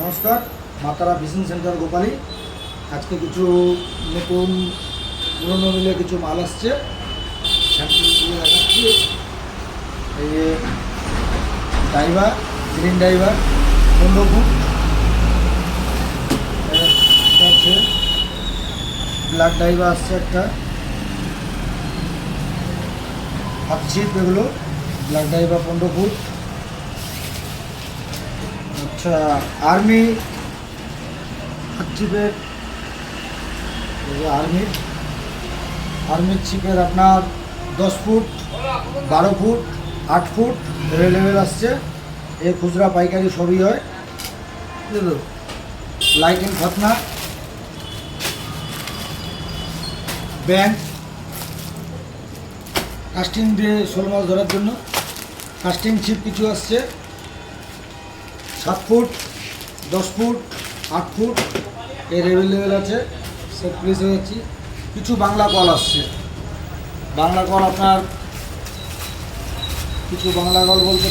নমস্কার, মাতারা business centre Gopali. আজকে কিছু নতুন পুরনো মিলে কিছু মাল আসছে, স্যাম্পল দিয়ে দেখাচ্ছি। এই যে ডাইভার, গ্রিন ডাইভার 15 ফুট আছে, ব্ল্যাক ডাইভার আসছে একটা, হাফ ছিপ এগুলো, ব্ল্যাক ডাইভার 15 ফুট। আচ্ছা, আর্মি ছিপের, আর্মির ছিপের আপনার 10 ফুট, 12 ফুট, 8 ফুট লেভেল আসছে। এই খুচরা পাইকারি সবই হয়। বুঝলো, লাইটিং ফাতনা, ব্যাংক, কাস্টিং দিয়ে শোল মাছ ধরার জন্য কাস্টিং ছিপ কিছু আসছে 7 ফুট, 10 ফুট, 8 ফুট এই লেভেল আছে। সেট প্লেস হয়ে যাচ্ছি। কিছু বাংলা কল আসছে, বাংলা কল আপনার কিছু বাংলা কল বলতে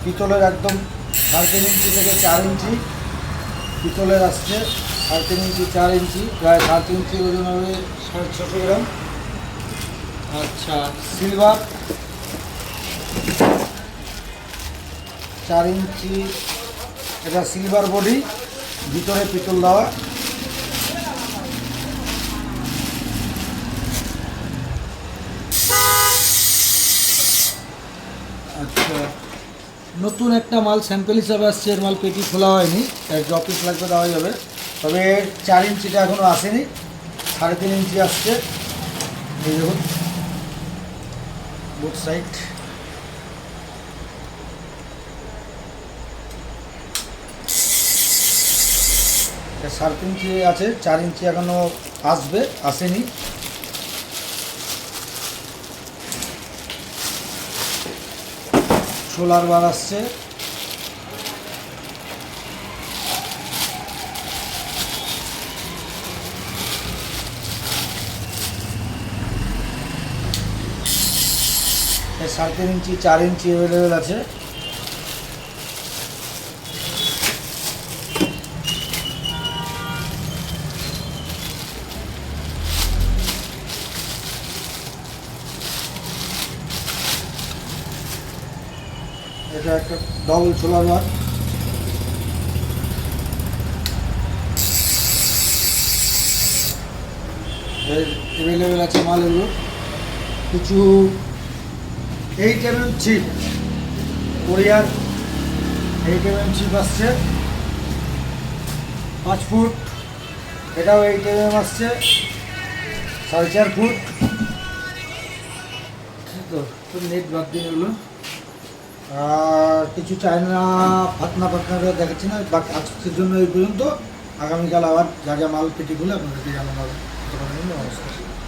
পিতলের একদম 3.5 ইঞ্চি থেকে 4 ইঞ্চি পিতলের আসছে। 3.5 ইঞ্চি 4 ইঞ্চি প্রায় 3.5 ইঞ্চি ওজন হবে 650 গ্রাম। আচ্ছা, সিলভার 4 ইঞ্চি, এটা সিলভার বডি, ভিতরে পিতল দেওয়া। আচ্ছা, নতুন একটা মাল স্যাম্পল হিসাবে আসছে। এর মাল পেটি খোলা হয়নি, এর জ পিস লাগবে দেওয়া যাবে। তবে 4 ইঞ্চিটা এখনও আসেনি, 3.5 ইঞ্চি আসছে। এই দেখুন বোথ সাইড। এটা 3.5 ইঞ্চি আছে, 4 ইঞ্চি এখনও আসবে, আসেনি। সোলার বার আসছে। এটা 3.5 ইঞ্চি 4 ইঞ্চি অ্যাভেলেবেল আছে। এটা একটা ডবল সোলার বার। অ্যাভেলেবেল আছে মাল এগুলো। কিছু 8 mm ছিপ, কোরিয়ার 8 mm ছিপ আসছে 5 ফুট। এটাও 8 mm আসছে 4.5 ফুট। তো নেট বাদ দিয়ে এগুলো। আর কিছু চায়না ফাতনা দেখাচ্ছি না। বাকি আজকের জন্য এই পর্যন্ত। আগামীকাল আবার যা যা মাল পেটিগুলো আপনাদেরকে জানানো হবে। নমস্কার।